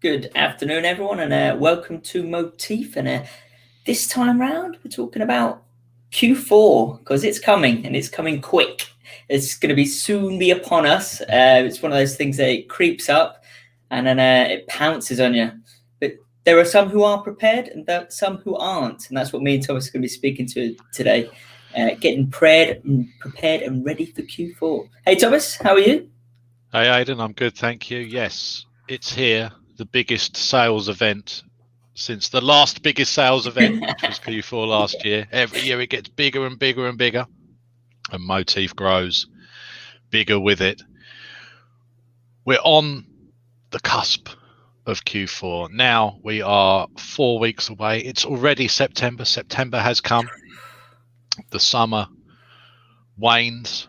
Good afternoon, everyone, and welcome to Moteefe. And this time round, we're talking about Q4 because it's coming and it's coming quick. It's going to be soon be upon us. It's one of those things that it creeps up and then it pounces on you. But there are some who are prepared and some who aren't, and that's what me and Thomas are going to be speaking to today. Getting prepared and ready for Q4. Hey, Thomas, how are you? Hey, Aidan, I'm good, thank you. Yes, it's here. The biggest sales event since the last biggest sales event, which was Q4 last year. Every year it gets bigger and bigger and bigger, and Moteefe grows bigger with it. We're on the cusp of Q4. Now we are 4 weeks away. It's already September. September has come. The summer wanes,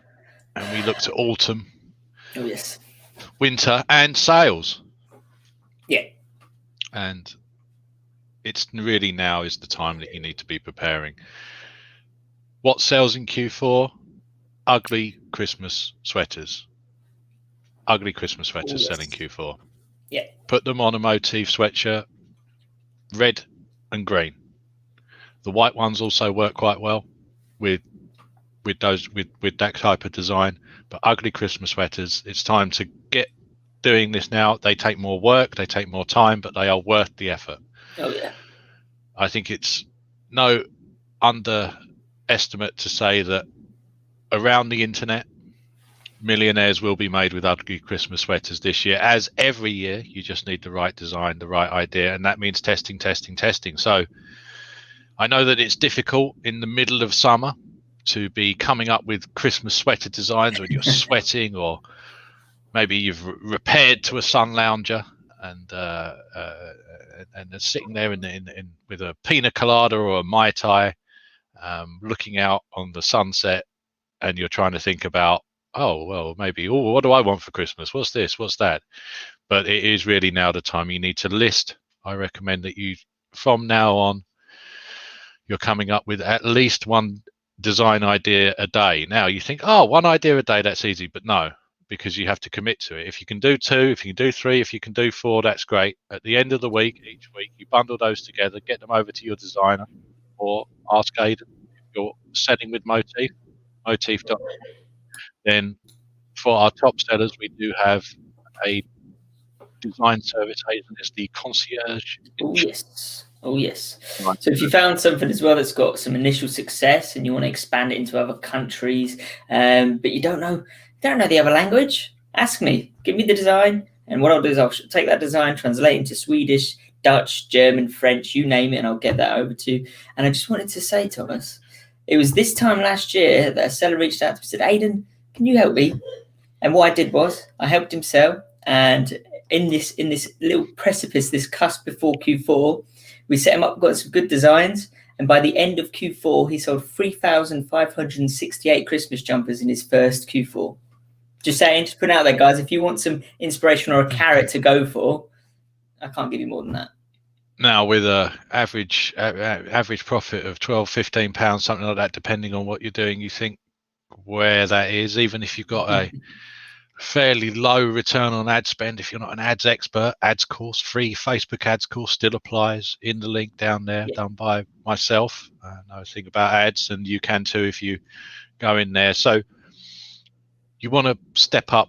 and we look to autumn, Oh, yes. winter, and sales. Yeah. And it's really now is the time that you need to be preparing. What sells in Q4? Ugly Christmas sweaters. Ugly Christmas sweaters sell in Q4. Yeah. Put them on a Moteefe sweatshirt, red and green. The white ones also work quite well with that type of design. But ugly Christmas sweaters, it's time to get doing this now. They take more work, they take more time, but they are worth the effort. Oh, yeah. I think it's no underestimate to say that around the internet, millionaires will be made with ugly Christmas sweaters this year. As every year, you just need the right design, the right idea, and that means testing. So I know that it's difficult in the middle of summer to be coming up with Christmas sweater designs when you're sweating, or maybe you've repaired to a sun lounger and sitting there with a pina colada or a Mai Tai, looking out on the sunset, and you're trying to think about, what do I want for Christmas? What's this? What's that? But it is really now the time you need to list. I recommend that you, from now on, you're coming up with at least one design idea a day. Now you think, one idea a day, that's easy, but no, because you have to commit to it. If you can do 2, if you can do 3, if you can do 4, that's great. At the end of the week, each week, you bundle those together, get them over to your designer, or ask Aidan if you're selling with Moteefe, Moteefe.com. Then for our top sellers, we do have a design service. Aidan is the concierge. Oh, yes. Oh, yes. So if you found something as well that's got some initial success and you want to expand it into other countries, but you don't know the other language, ask me. Give me the design, and what I'll do is I'll take that design, translate into Swedish, Dutch, German, French, you name it, and I'll get that over to you. And I just wanted to say, Thomas, it was this time last year that a seller reached out to me and said, Aidan, can you help me? And what I did was I helped him sell, and in this little precipice, this cusp before Q4, we set him up, got some good designs, and by the end of Q4, he sold 3,568 Christmas jumpers in his first Q4. Just saying, just put it out there, guys. If you want some inspiration or a carrot to go for, I can't give you more than that. Now, with a average profit of £12-15, something like that, depending on what you're doing, you think where that is, even if you've got a fairly low return on ad spend. If you're not an ads expert, ads course, free Facebook ads course still applies in the link down there, done by myself. I know a thing about ads, and you can too if you go in there. So you want to step up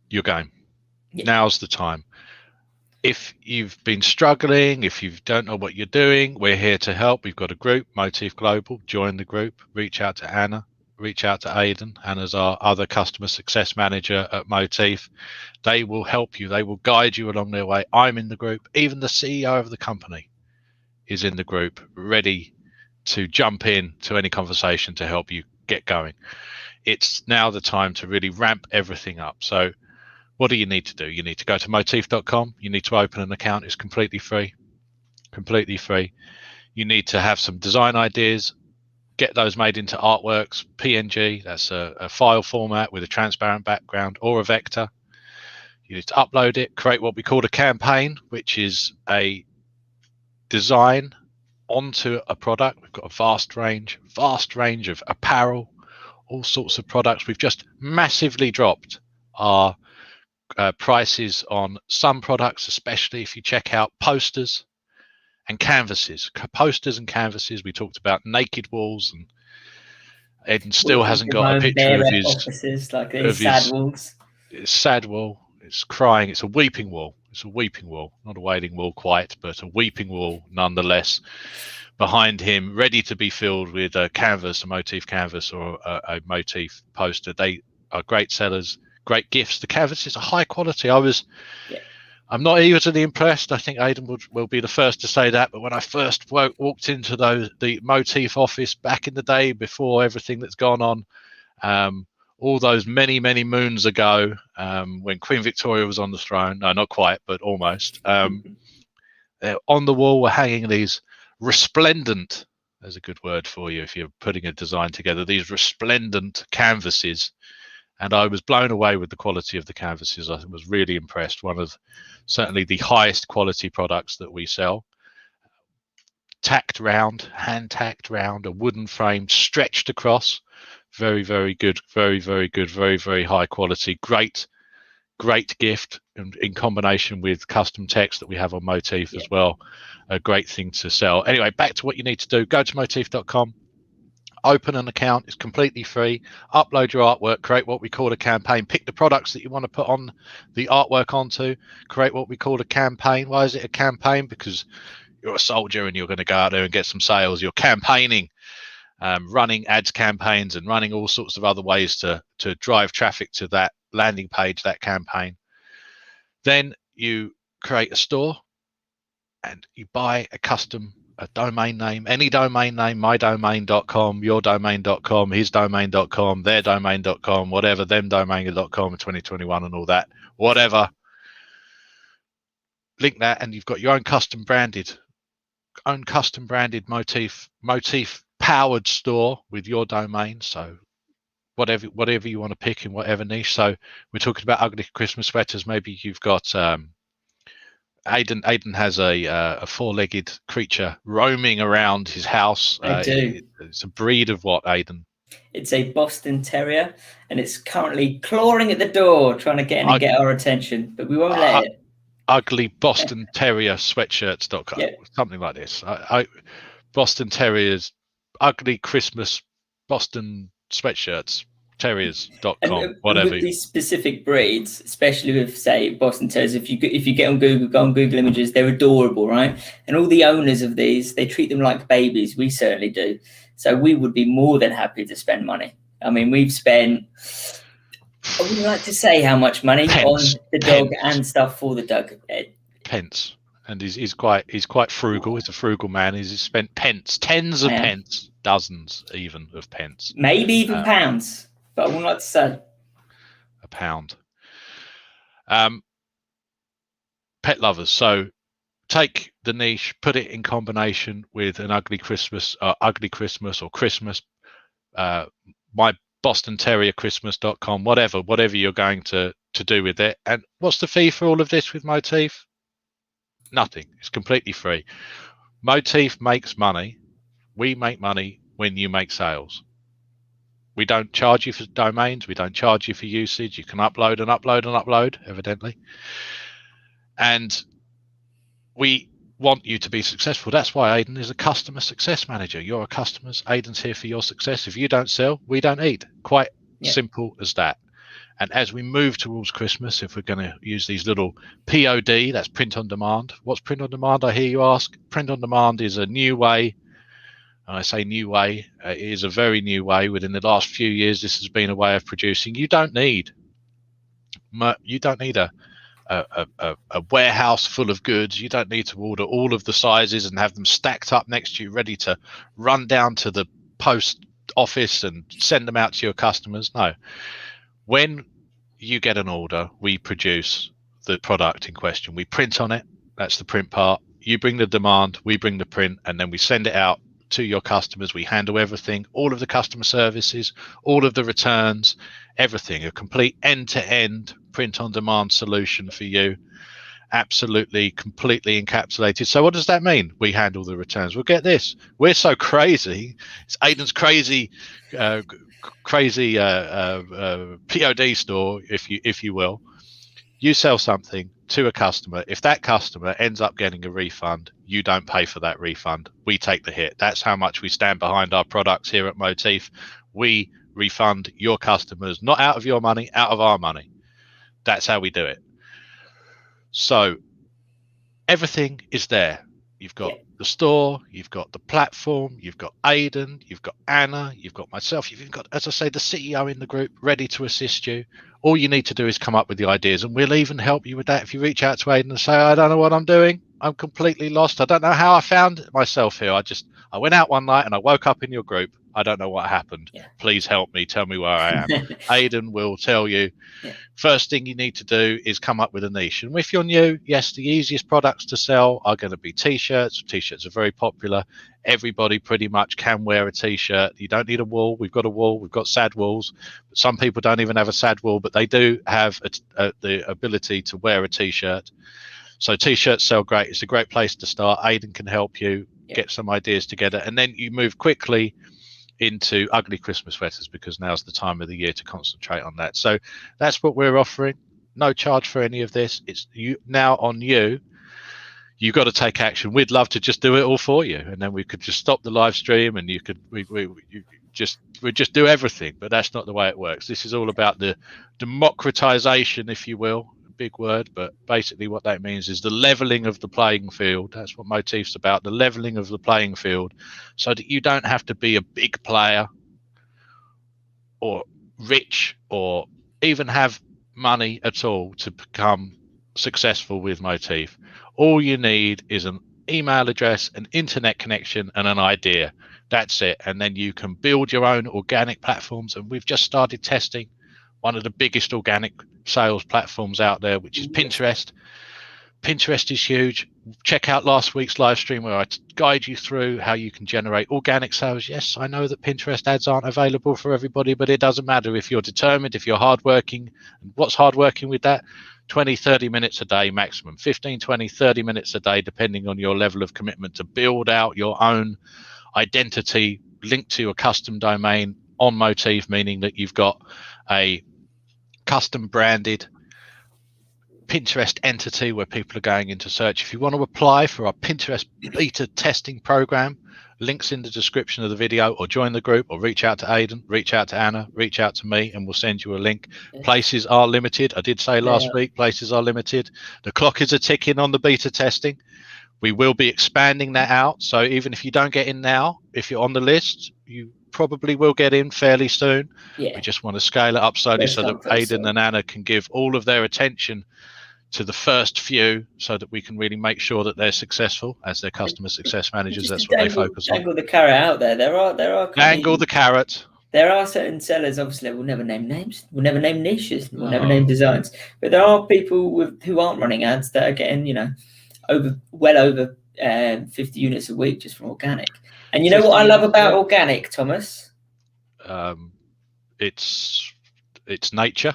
your game. Now's the time. If you've been struggling, if you don't know what you're doing, we're here to help. We've got a group, Moteefe Global. Join the group, reach out to Anna, reach out to Aidan. Anna's our other customer success manager at Moteefe. They will help you. They will guide you along their way. I'm in the group. Even the CEO of the company is in the group, ready to jump in to any conversation to help you get going. It's now the time to really ramp everything up. So what do you need to do? You need to go to Moteefe.com. You need to open an account. It's completely free. Completely free. You need to have some design ideas. Get those made into artworks, PNG, that's a file format with a transparent background, or a vector. You need to upload it, create what we call a campaign, which is a design onto a product. We've got a vast range of apparel, all sorts of products. We've just massively dropped our prices on some products, especially if you check out posters and canvases. Posters and canvases. We talked about naked walls, and Aidan still hasn't got a picture of his offices, like these sad walls. It's sad wall. It's crying. It's a weeping wall. It's a weeping wall, not a wailing wall quite, but a weeping wall nonetheless. Behind him, ready to be filled with a canvas, a Moteefe canvas, or a Moteefe poster. They are great sellers, great gifts. The canvases are high quality. I'm not easily impressed. I think Aidan will be the first to say that. But when I first walked into the Moteefe office back in the day, before everything that's gone on, all those many moons ago, when Queen Victoria was on the throne, no, not quite, but almost, on the wall were hanging these resplendent, there's a good word for you if you're putting a design together, these resplendent canvases. And I was blown away with the quality of the canvases. I was really impressed. One of certainly the highest quality products that we sell. Tacked round, hand tacked round, a wooden frame stretched across. Very good, very good, very high quality. Great gift, and in combination with custom text that we have on Moteefe as well. A great thing to sell. Anyway, back to what you need to do. Go to moteefe.com. Open an account. It's completely free. Upload your artwork, create what we call a campaign, pick the products that you want to put on the artwork onto, create what we call a campaign. Why is it a campaign? Because you're a soldier and you're going to go out there and get some sales. You're campaigning, running ads campaigns and running all sorts of other ways to drive traffic to that landing page, that campaign. Then you create a store and you buy a domain name, any domain name, mydomain.com, yourdomain.com, hisdomain.com, theirdomain.com, whatever, themdomain.com in 2021 and all that, whatever. Link that and you've got your own custom branded Moteefe powered store with your domain. So whatever you want to pick in whatever niche. So we're talking about ugly Christmas sweaters. Maybe you've got Aidan has a four-legged creature roaming around his house. I do. It's a breed of what, Aidan? It's a Boston Terrier, and it's currently clawing at the door, trying to get in and get our attention, but we won't let it. Ugly Boston Terrier sweatshirts.com, something like this. Boston Terriers, ugly Christmas Boston sweatshirts. Terriers.com, whatever. With these specific breeds, especially with, say, Boston Terriers, if you get on Google, go on Google Images, they're adorable, right? And all the owners of these, they treat them like babies. We certainly do. So we would be more than happy to spend money. I mean, we've spent, I wouldn't like to say how much money on the dog and stuff for the dog. Pence. And he's quite frugal. He's a frugal man. He's spent tens of pence, dozens even of pence. Maybe even pounds. But I wouldn't like to say. A pound. Pet lovers. So take the niche, put it in combination with an ugly Christmas or Christmas, my Boston Terrier Christmas.com, whatever you're going to do with it. And what's the fee for all of this with Moteefe? Nothing. It's completely free. Moteefe makes money. We make money when you make sales. We don't charge you for domains. We don't charge you for usage. You can upload and upload and upload, evidently. And we want you to be successful. That's why Aidan is a customer success manager. You're a customer. Aidan's here for your success. If you don't sell, we don't eat. Quite simple as that. And as we move towards Christmas, if we're going to use these little POD, that's print on demand. What's print on demand, I hear you ask? Print on demand is a new way. I say new way, it is a very new way. Within the last few years, this has been a way of producing. You don't need a warehouse full of goods. You don't need to order all of the sizes and have them stacked up next to you, ready to run down to the post office and send them out to your customers. No. When you get an order, we produce the product in question. We print on it. That's the print part. You bring the demand, we bring the print, and then we send it out to your customers. We handle everything, all of the customer services, all of the returns, everything. A complete end-to-end print-on-demand solution for you. Absolutely, completely encapsulated. So what does that mean? We handle the returns. Well, get this. We're so crazy. It's Aidan's crazy POD store, if you will. You sell something to a customer. If that customer ends up getting a refund, you don't pay for that refund. We take the hit. That's how much we stand behind our products here at Moteefe. We refund your customers, not out of your money, out of our money. That's how we do it. So everything is there. You've got the store, you've got the platform, you've got Aidan, you've got Anna, you've got myself, you've even got, as I say, the CEO in the group ready to assist you. All you need to do is come up with the ideas, and we'll even help you with that. If you reach out to Aidan and say, I don't know what I'm doing, I'm completely lost, I don't know how I found myself here, I went out one night and I woke up in your group, I don't know what happened. Please help me, tell me where I am. Aidan will tell you. First thing you need to do is come up with a niche. And if you're new, yes, the easiest products to sell are going to be t-shirts. T-shirts are very popular. Everybody pretty much can wear a t-shirt. You don't need a wool. We've got a wool. We've got sad wools. But some people don't even have a sad wool, but they do have the ability to wear a t-shirt. So t-shirts sell great. It's a great place to start. Aidan can help you get some ideas together. And then you move quickly into ugly Christmas sweaters, because now's the time of the year to concentrate on that. So that's what we're offering. No charge for any of this. It's you now on you. You've got to take action. We'd love to just do it all for you, and then we could just stop the live stream and you could we just do everything. But that's not the way it works. This is all about the democratization, if you will. Big word, but basically what that means is the leveling of the playing field. That's what Moteefe's about, the leveling of the playing field, so that you don't have to be a big player or rich or even have money at all to become successful with Moteefe. All you need is an email address, an internet connection, and an idea. That's it. And then you can build your own organic platforms. And we've just started testing one of the biggest organic sales platforms out there, which is Pinterest. Pinterest is huge. Check out last week's live stream where I guide you through how you can generate organic sales. Yes, I know that Pinterest ads aren't available for everybody, but it doesn't matter if you're determined, if you're hardworking. And what's hardworking with that? 20, 30 minutes a day maximum, 15, 20, 30 minutes a day, depending on your level of commitment, to build out your own identity linked to a custom domain on Moteefe, meaning that you've got a custom branded Pinterest entity where people are going into search. If you want to apply for our Pinterest beta testing program, links in the description of the video, or join the group, or reach out to Aidan, reach out to Anna, reach out to me, and we'll send you a link. Places are limited. I did say last week, places are limited. The clock is a ticking on the beta testing. We will be expanding that out. So even if you don't get in now, if you're on the list, you probably will get in fairly soon. We just want to scale it up slowly so that Aidan and Anna can give all of their attention to the first few, so that we can really make sure that they're successful as their customer success managers. That's what they focus on. Dangle the carrot out there. There are dangle the carrot. There are certain sellers, obviously we'll never name names, we'll never name niches, we'll never name designs, but there are people who aren't running ads that are getting, well over 50 units a week just from organic. And you know what I love about organic, Thomas? It's nature.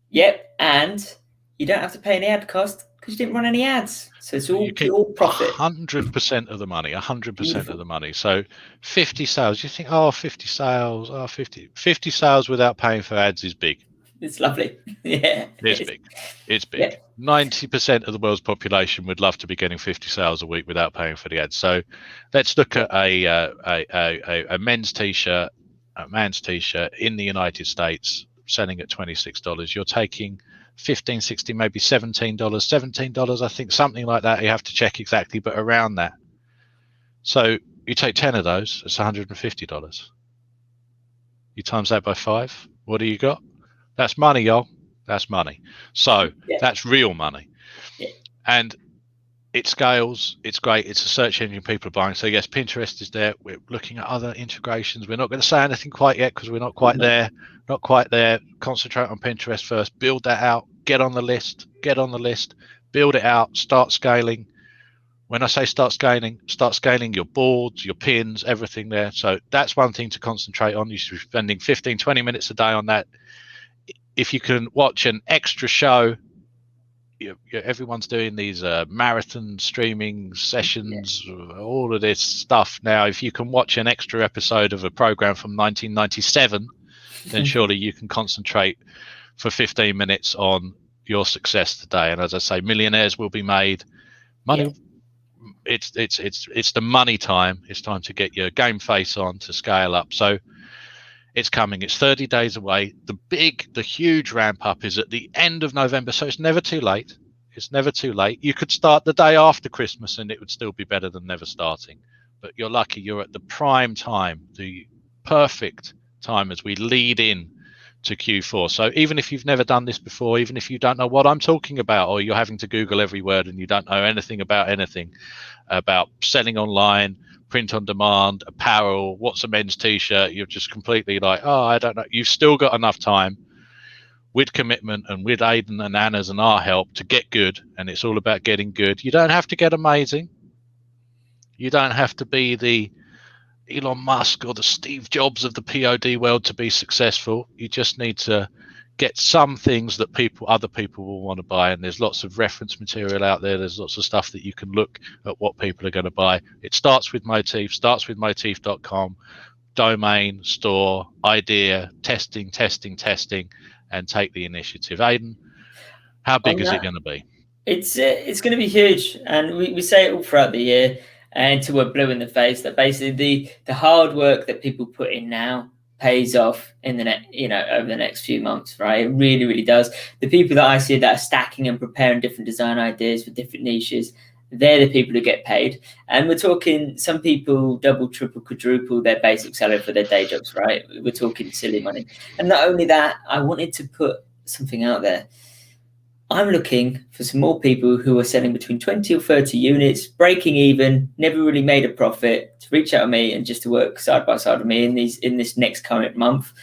Yep, and you don't have to pay any ad cost because you didn't run any ads. So it's all pure profit. 100% of the money, 100% of the money. So 50 sales, you think, 50 sales, 50 sales without paying for ads is big. It's lovely. Yeah. It's big. It's big. Yeah. 90% of the world's population would love to be getting 50 sales a week without paying for the ads. So let's look at a men's t-shirt, a man's t-shirt in the United States selling at $26. You're taking $15, $16, maybe $17, I think, something like that. You have to check exactly, but around that. So you take 10 of those, it's $150. You times that by 5, what do you got? That's money, y'all. That's money. So that's real money. Yeah. And it scales. It's great. It's a search engine people are buying. So yes, Pinterest is there. We're looking at other integrations. We're not going to say anything quite yet because we're not quite there. Not quite there. Concentrate on Pinterest first. Build that out. Get on the list. Build it out. Start scaling. When I say start scaling your boards, your pins, everything there. So that's one thing to concentrate on. You should be spending 15, 20 minutes a day on that. If you can watch an extra show, everyone's doing these marathon streaming sessions, all of this stuff now. If you can watch an extra episode of a program from 1997, then surely you can concentrate for 15 minutes on your success today. And as I say, millionaires will be made. Money, it's the money time. It's time to get your game face on to scale up. So it's coming. It's 30 days away. The huge ramp up is at the end of November. So it's never too late. It's never too late. You could start the day after Christmas and it would still be better than never starting. But you're lucky you're at the prime time, the perfect time as we lead in to Q4. So even if you've never done this before, even if you don't know what I'm talking about, or you're having to Google every word and you don't know anything about selling online, print on demand, apparel, what's a men's t-shirt, you're just completely like, oh, I don't know. You've still got enough time with commitment and with Aidan and Anna's and our help to get good. And it's all about getting good. You don't have to get amazing. You don't have to be the Elon Musk or the Steve Jobs of the POD world to be successful. You just need to get some things that other people will want to buy. And there's lots of reference material out there. There's lots of stuff that you can look at what people are going to buy. It starts with Moteefe, starts with Moteefe.com, domain, store, idea, testing, and take the initiative. Aidan, how big is it going to be? It's going to be huge. And we say it all throughout the year. Until we're blue in the face, that basically the hard work that people put in now pays off in the over the next few months, right? It really, really does. The people that I see that are stacking and preparing different design ideas for different niches, they're the people who get paid. And we're talking some people double, triple, quadruple their basic salary for their day jobs, right? We're talking silly money. And not only that, I wanted to put something out there. I'm looking for some more people who are selling between 20 or 30 units, breaking even, never really made a profit, to reach out to me and just to work side by side with me in this next current month.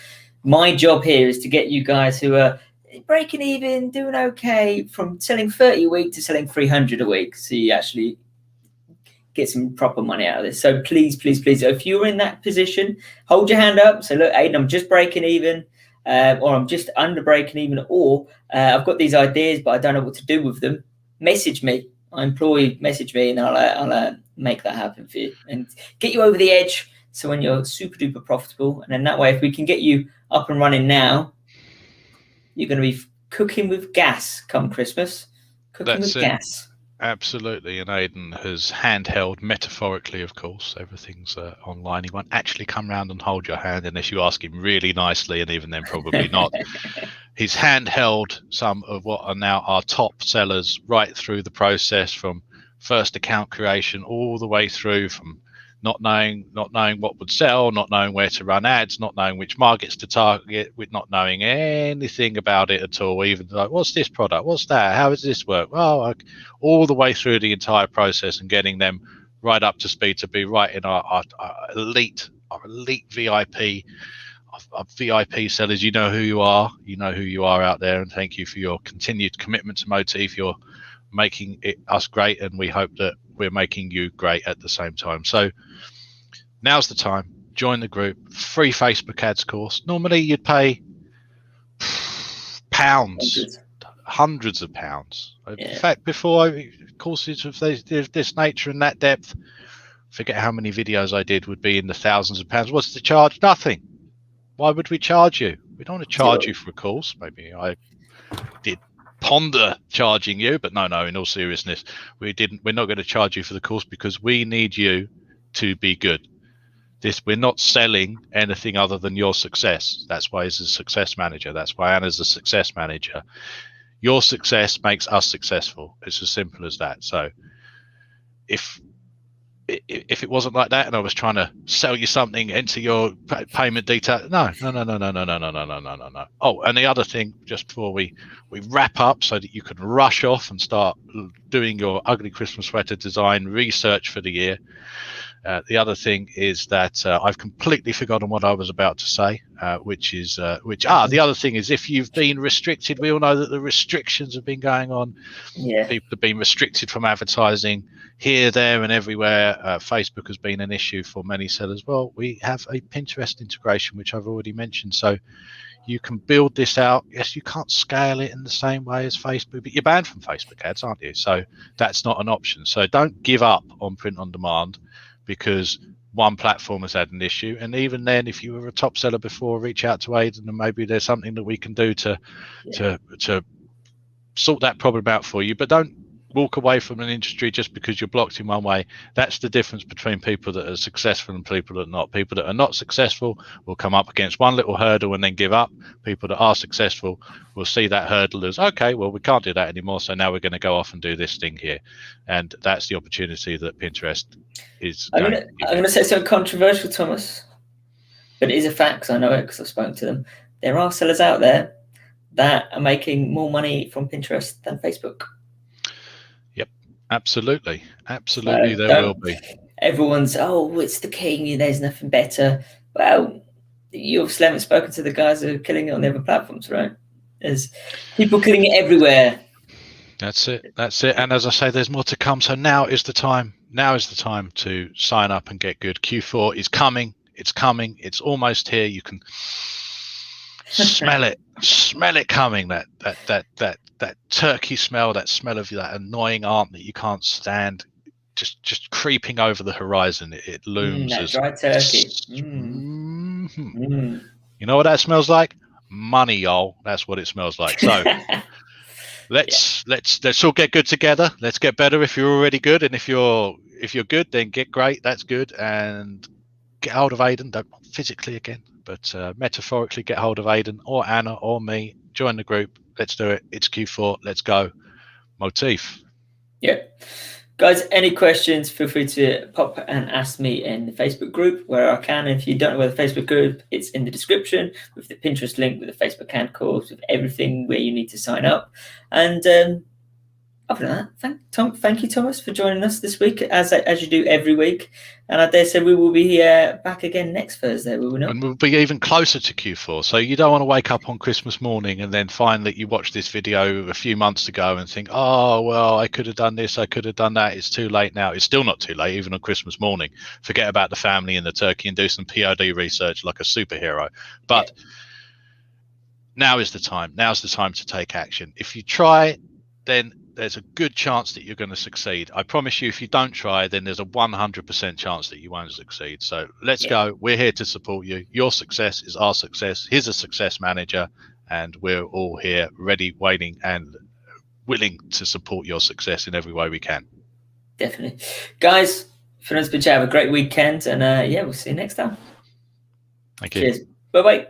My job here is to get you guys who are breaking even, doing okay, from selling 30 a week to selling 300 a week. So you actually get some proper money out of this. So please, please, please, if you're in that position, hold your hand up. So look, Aidan, I'm just breaking even. Or I'm just under breaking even, or I've got these ideas, but I don't know what to do with them. Message me. Message me, and I'll make that happen for you and get you over the edge. So when you're super duper profitable, and then that way, if we can get you up and running now, you're going to be cooking with gas come Christmas. Gas. Absolutely. And Aidan has handheld, metaphorically, of course, everything's online. He won't actually come round and hold your hand unless you ask him really nicely, and even then probably not. He's handheld some of what are now our top sellers right through the process, from first account creation all the way through, from not knowing what would sell, not knowing where to run ads, not knowing which markets to target, with not knowing anything about it at all, even like, what's this product, what's that, how does this work, well, all the way through the entire process, and getting them right up to speed to be right in our elite VIP. Our VIP sellers, you know who you are out there, and thank you for your continued commitment to Moteefe. You're making us great, and we hope that we're making you great at the same time. So now's the time. Join the group. Free Facebook ads course. Normally you'd pay pounds, hundreds of pounds. Yeah. In fact, before courses of this nature and that depth, forget how many videos I did, would be in the thousands of pounds. What's the charge? Nothing. Why would we charge you? We don't want to charge you for a course. Maybe I did ponder charging you, but no, in all seriousness, we're not going to charge you for the course, because we need you to be good. We're not selling anything other than your success. That's why he's a success manager. That's why Anna's a success manager. Your success makes us successful. It's as simple as that. So if it wasn't like that, and I was trying to sell you something, enter your payment detail, no. Oh, and the other thing, just before we wrap up, so that you can rush off and start doing your ugly Christmas sweater design research for the year. The other thing is that I've completely forgotten what I was about to say, the other thing is, if you've been restricted, we all know that the restrictions have been going on. Yeah. People have been restricted from advertising here, there, and everywhere. Facebook has been an issue for many sellers. Well, we have a Pinterest integration, which I've already mentioned. So you can build this out. Yes, you can't scale it in the same way as Facebook, but you're banned from Facebook ads, aren't you? So that's not an option. So don't give up on print on demand because one platform has had an issue. And even then, if you were a top seller before, reach out to Aidan, and maybe there's something that we can do to sort that problem out for you, but don't walk away from an industry just because you're blocked in one way. That's the difference between people that are successful and people that are not. People that are not successful will come up against one little hurdle and then give up. People that are successful will see that hurdle as, okay, well, we can't do that anymore, so now we're going to go off and do this thing here. And that's the opportunity that Pinterest is I'm going to say something controversial, Thomas, but it is a fact, because I know it because I've spoken to them. There are sellers out there that are making more money from Pinterest than Facebook. Yep, absolutely. Absolutely, there will be. Everyone's, oh, it's the king, there's nothing better. Well, you obviously haven't spoken to the guys who are killing it on the other platforms, right? There's people killing it everywhere. That's it. That's it. And as I say, there's more to come. So now is the time. Now is the time to sign up and get good. Q4 is coming. It's coming. It's almost here. You can smell it. Smell it coming. That turkey smell. That smell of that annoying aunt that you can't stand. Just creeping over the horizon. It looms that as dry turkey. You know what that smells like? Money, y'all. That's what it smells like. So. Let's all get good together. Let's get better if you're already good, and if you're good, then get great. That's good, and get hold of Aidan. Don't physically again, but metaphorically get hold of Aidan or Anna or me. Join the group. Let's do it. It's Q4. Let's go. Moteefe. Yeah. Guys, any questions, feel free to pop and ask me in the Facebook group where I can. If you don't know where the Facebook group, it's in the description with the Pinterest link, with the Facebook hand course, with everything where you need to sign up. And other than that, thank you, Thomas, for joining us this week, as you do every week. And I dare say we will be back again next Thursday, will we not? And we'll be even closer to Q4. So you don't want to wake up on Christmas morning and then find that you watched this video a few months ago and think, oh, well, I could have done this, I could have done that. It's too late now. It's still not too late, even on Christmas morning. Forget about the family and the turkey and do some POD research like a superhero. But now is the time. Now's the time to take action. If you try, then there's a good chance that you're going to succeed. I promise you, if you don't try, then there's a 100% chance that you won't succeed. So let's go. We're here to support you. Your success is our success. Here's a success manager, and we're all here ready, waiting, and willing to support your success in every way we can. Definitely. Guys, for us, have a great weekend, and we'll see you next time. Thank you. Cheers. Bye-bye.